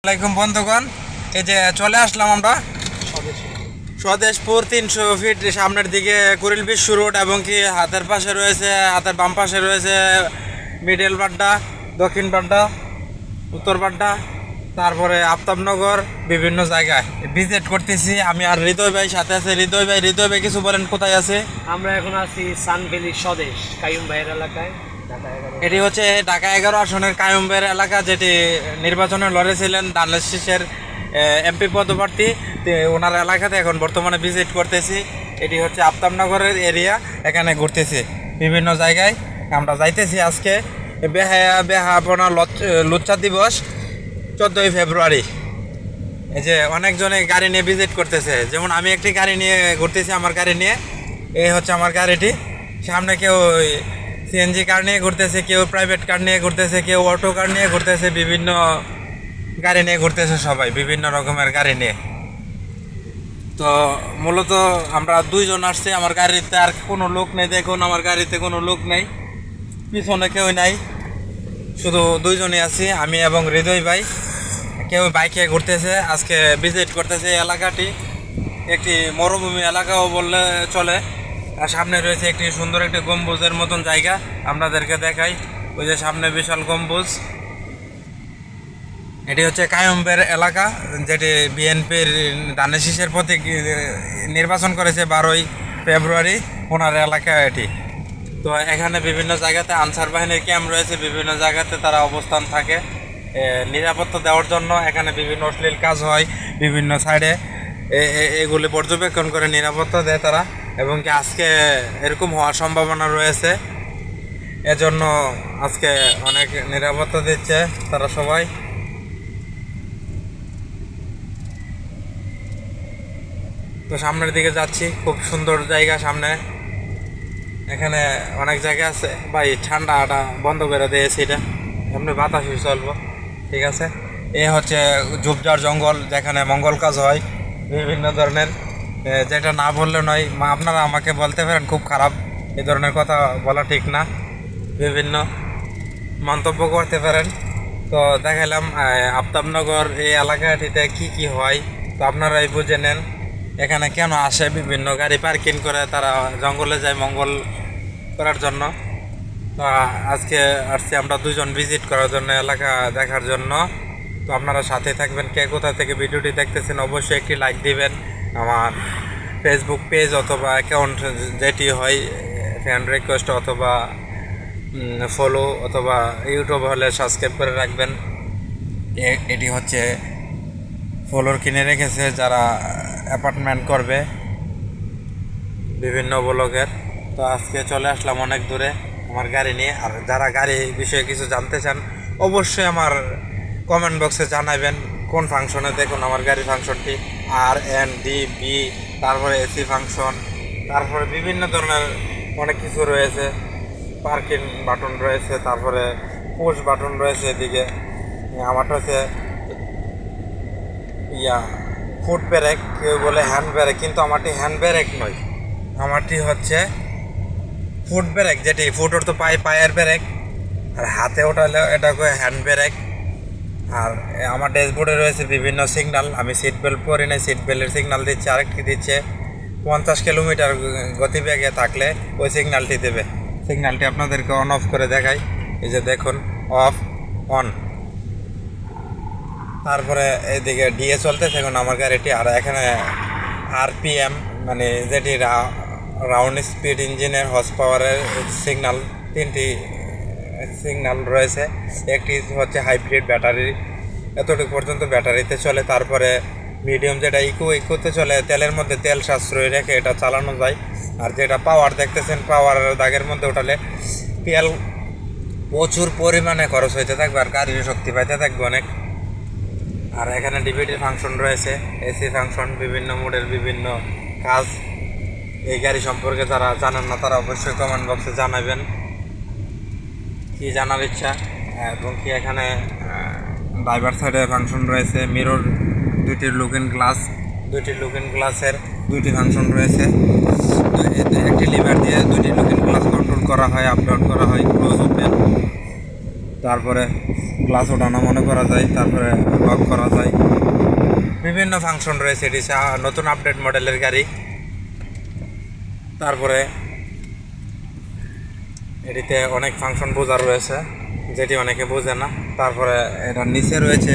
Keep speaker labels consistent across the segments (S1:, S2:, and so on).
S1: আসসালামাইকুম বন্ধুগণ, এই যে চলে আসলাম আমরা স্বদেশপুর 300 ফিট সামনের দিকে কুড়িল বিশ্ব রোড, এবং কি হাতের বাম পাশে রয়েছে মিডল বাড্ডা, দক্ষিণ বাড্ডা, উত্তর বাড্ডা, তারপরে আফতাবনগর, বিভিন্ন জায়গায় ভিজিট করতেছি আমি আর হৃদয় ভাই সাথে আছে। হৃদয় ভাই কিছু বলেন, কোথায় আছে?
S2: আমরা এখন আছি সানভ্যালি স্বদেশ কাইয়ুম ভাইয়ের এলাকায়, ঢাকা 11।
S1: এটি হচ্ছে ঢাকা 11 আসনের কাইয়ুম ভাইয়ের এলাকা, যেটি নির্বাচনে লড়েছিলেন ধানের শীষের এমপি পদপ্রার্থী। ওনার এলাকাতে এখন বর্তমানে ভিজিট করতেছি। এটি হচ্ছে আফতাবনগরের এরিয়া, এখানে ঘুরতেছি বিভিন্ন জায়গায়। আমরা যাইতেছি আজকে বেহাপনা লুচ্চা দিবস 14ই ফেব্রুয়ারি। এই যে অনেকজনে গাড়ি নিয়ে ভিজিট করতেছে, যেমন আমি একটি গাড়ি নিয়ে ঘুরতেছি, আমার গাড়ি নিয়ে। এই হচ্ছে আমার গাড়িটি। সামনে কেউ সিএনজি কার নিয়ে ঘুরতেছে, কেউ প্রাইভেট কার নিয়ে ঘুরতেছে, কেউ অটো কার নিয়ে ঘুরতেছে, বিভিন্ন গাড়ি নিয়ে ঘুরতেছে, সবাই বিভিন্ন রকমের গাড়ি নিয়ে। তো মূলত আমরা দুইজন আসছি, আমার গাড়িতে আর কোনো লোক নেই। দেখুন আমার গাড়িতে কোনো লোক নেই, পিছনে কেউ নাই, শুধু দুইজনই আছি, আমি এবং হৃদয় ভাই। কেউ বাইকে ঘুরতেছে, আজকে ভিজিট করতেছে এই এলাকাটি। একটি মরুভূমি এলাকাও বললে চলে। আর সামনে রয়েছে একটি সুন্দর একটি গম্বুজের মতন জায়গা, আপনাদেরকে দেখাই। ওই যে সামনে বিশাল গম্বুজ। এটি হচ্ছে কাইয়ুমের এলাকা, যেটি বিএনপির ধানের শীষের প্রতীক নির্বাচন করেছে 12ই ফেব্রুয়ারি, ওনার এলাকা এটি। তো এখানে বিভিন্ন জায়গাতে আনসার বাহিনীর ক্যাম্প রয়েছে, বিভিন্ন জায়গাতে তারা অবস্থান থাকে নিরাপত্তা দেওয়ার জন্য। এখানে বিভিন্ন অশ্লীল কাজ হয় বিভিন্ন সাইডে, এগুলি পর্যবেক্ষণ করে নিরাপত্তা দেয় তারা, এবং কি আজকে এরকম হওয়ার সম্ভাবনা রয়েছে। এজন্য আজকে অনেক নিরাপত্তা দিচ্ছে তারা সবাই। তো সামনের দিকে যাচ্ছি, খুব সুন্দর জায়গা সামনে। এখানে অনেক জায়গা আছে ভাই, ঠান্ডাটা বন্ধ করে দিয়েছি, এটা এমনি বাতাসি চলবো, ঠিক আছে। এ হচ্ছে ঝোপঝাড় জঙ্গল, যেখানে মঙ্গল কাজ হয় বিভিন্ন ধরনের। যেটা না বললে নয়, আপনারা আমাকে বলতে পারেন খুব খারাপ, এই ধরনের কথা বলা ঠিক না, বিভিন্ন মন্তব্য করতে পারেন। তো দেখালাম আফতাবনগর এই এলাকাটিতে কি হয়, তো আপনারাই বুঝে নেন। এখানে কেন আসে, বিভিন্ন গাড়ি পার্কিং করে তারা জঙ্গলে যায় মঙ্গল করার জন্য। তো আজকে আসছি আমরা দুজন ভিজিট করার জন্য, এলাকা দেখার জন্য। তো আপনারা সাথে থাকবেন। কে কোথা থেকে ভিডিওটি দেখতেছেন অবশ্যই একটি লাইক দিবেন। আমার ফেসবুক পেজ অথবা অ্যাকাউন্ট যেটি হয়, ফ্রেন্ড রিকোয়েস্ট অথবা ফলো, অথবা ইউটিউব হলে সাবস্ক্রাইব করে রাখবেন। এটি হচ্ছে ফ্লোর কিনে রেখেছে যারা অ্যাপার্টমেন্ট করবে, বিভিন্ন ব্লকের। তো আজকে চলে আসলাম অনেক দূরে আমার গাড়ি নিয়ে। আর যারা গাড়ি বিষয়ে কিছু জানতে চান অবশ্যই আমার কমেন্ট বক্সে জানাবেন কোন ফাংশনে। দেখুন আমার গাড়ি ফাংশনটি RNDB, তারপরে AC ফাংশন, তারপরে বিভিন্ন ধরনের অনেক কিছু রয়েছে, পার্কিং বাটন রয়েছে, তারপরে পুশ বাটন রয়েছে। এদিকে আমারটা হচ্ছে ফুট ব্রেক, কেউ বলে হ্যান্ড ব্রেক, কিন্তু আমারটি হ্যান্ড ব্রেক নয়, আমারটি হচ্ছে ফুট ব্রেক, যেটি ফুট তো পায়ের ব্রেক, আর হাতে ওঠালে এটাকে হ্যান্ড ব্রেক। আর আমার ড্যাশবোর্ডে রয়েছে বিভিন্ন সিগন্যাল। আমি সিট বেল্ট পরি নাই, সিট বেল্টের সিগন্যাল দিচ্ছে। আরেকটি দিচ্ছে 50 কিলোমিটার গতিবেগে থাকলে ওই সিগন্যালটি দেবে। সিগন্যালটি আপনাদেরকে অন অফ করে দেখাই। এই যে দেখুন, অফ অন। তারপরে এইদিকে ডিএ চলতেছে এখন আমার গাড়িটি। আর এখানে RPM, মানে যেটি রাউন্ড স্পিড ইঞ্জিনের হর্স পাওয়ারের সিগন্যাল, 3টি সিগন্যাল রয়েছে। একটি হচ্ছে হাইব্রিড ব্যাটারি, এতটুকু পর্যন্ত ব্যাটারিতে চলে। তারপরে মিডিয়াম যেটা ইকোতে চলে, তেলের মধ্যে তেল সাশ্রয় রেখে এটা চালানো যায়। আর যেটা পাওয়ার দেখতেছেন, পাওয়ারের দাগের মধ্যে ওঠালে তেল প্রচুর পরিমাণে খরচ হইতে থাকবে আর গাড়ির শক্তি পাইতে থাকবে অনেক। আর এখানে ডিভিডির ফাংশন রয়েছে, AC ফাংশন, বিভিন্ন মোডের বিভিন্ন কাজ। এই গাড়ি সম্পর্কে যারা জানেন না তারা অবশ্যই কমেন্ট বক্সে জানাবেন কি জানার ইচ্ছা। এবং কি এখানে ড্রাইভার সাইডে ফাংশন রয়েছে, মিরর, দুইটি লুকিং গ্লাসের 2টি ফাংশন রয়েছে। একটি লিভার দিয়ে 2টি লুকিং গ্লাস কন্ট্রোল করা হয়, আপ ডাউন করা হয়, ক্লোজ ওপেন। তারপরে গ্লাস ওঠানো মনে করা যায়, তারপরে লক করা যায়, বিভিন্ন ফাংশন রয়েছে। এটি নতুন আপডেট মডেলের গাড়ি। তারপরে এটিতে অনেক ফাংশন বোঝা রয়েছে যেটি অনেকে বোঝে না। তারপরে এটার নিচে রয়েছে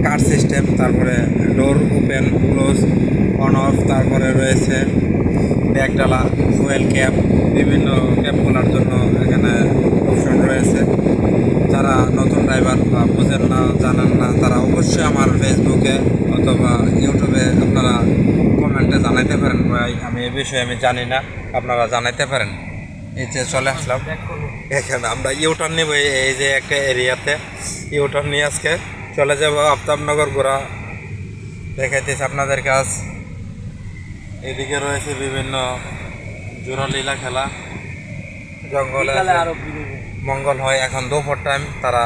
S1: কার সিস্টেম, তারপরে door open close on of, তারপরে রয়েছে ব্যাগডালা, ফুয়েল ক্যাপ, বিভিন্ন ক্যাপ খোলার জন্য এখানে অপশন রয়েছে। যারা নতুন ড্রাইভার বা বুঝেন না, জানেন না, তারা অবশ্যই আমার ফেসবুকে অথবা ইউটিউবে আপনারা কমেন্টে জানাইতে পারেন, ভাই আমি এ বিষয়ে আমি জানি না, আপনারা জানাইতে পারেন। এই যে চলে আসলাম এখানে, আমরা ইউটার্ন নেব এই যে একটা এরিয়াতে। ইউটার্ন নিয়ে আজকে চলে যাব আফতাবনগর ঘোরা দেখাইতেছে আপনাদের কাজ। এদিকে রয়েছে বিভিন্ন জোড়া লীলা খেলা, জঙ্গলে
S2: আরো
S1: মঙ্গল হয়। এখন দুপুর টাইম, তারা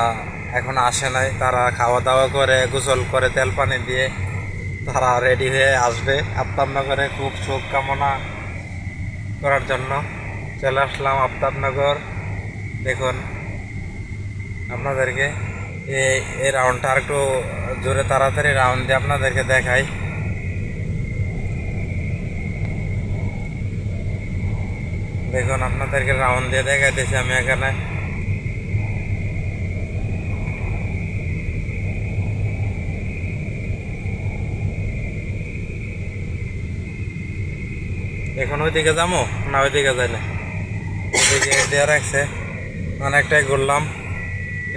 S1: এখন আসে নাই, তারা খাওয়া দাওয়া করে গোসল করে তেল পানি দিয়ে তারা রেডি হয়ে আসবে আফতাবনগরে খুব শোক কামনা করার জন্য। চলে আসলাম আফতাবনগর। দেখুন আপনাদেরকে এই রাউন্ডটা আর একটু জোরে তাড়াতাড়ি রাউন্ড দিয়ে আপনাদেরকে দেখাই। দেখুন আপনাদেরকে রাউন্ড দিয়ে দেখাইতেছি আমি এখানে। এখন ওইদিকে যাবো না ওইদিকে যাই না, ওইদিকে দেওয়া রাখছে অনেকটাই ঘুরলাম।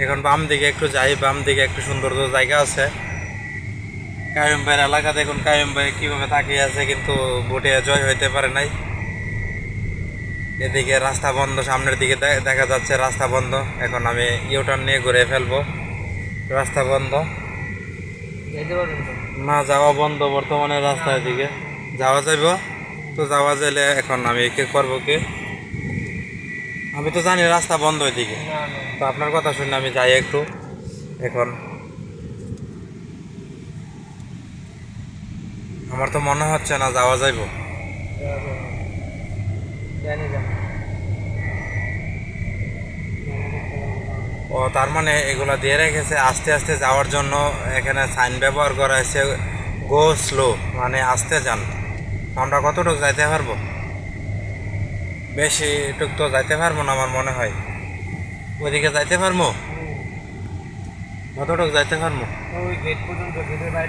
S1: এখন বাম দিকে একটু যাই, বাম দিকে একটু সৌন্দর্য জায়গা আছে কায়ুম ভাইয়ের এলাকা। দেখুন কায়ুম ভাই কীভাবে তাকিয়ে আছে, কিন্তু ভোটে জয় হইতে পারে নাই। এদিকে রাস্তা বন্ধ, সামনের দিকে দেখা যাচ্ছে রাস্তা বন্ধ। এখন আমি ইউটার্ন নিয়ে ঘুরে ফেলবো, রাস্তা বন্ধ না, যাওয়া বন্ধ বর্তমানে রাস্তার দিকে। যাওয়া যাইব তো, যাওয়া যাইলে এখন আমি কি করবো কি, আমি তো জানি রাস্তা বন্ধ ওইদিকে, তো আপনার কথা শুনে আমি যাই একটু। এখন আমার তো মনে হচ্ছে না যাওয়া যাইব। ও তার মানে এগুলা দিয়ে রেখেছে আস্তে আস্তে যাওয়ার জন্য। এখানে সাইন ব্যবহার করা হয়েছে গো স্লো, মানে আস্তে যান। আমরা কতটুকু যাইতে পারবো, বেশি টুক তো যাইতে পারবো না আমার মনে হয়। ওইদিকে যাইতে পারবো, কতটুকু যাইতে পারবো?
S2: ওই গেট পর্যন্ত, গেটের বাইরে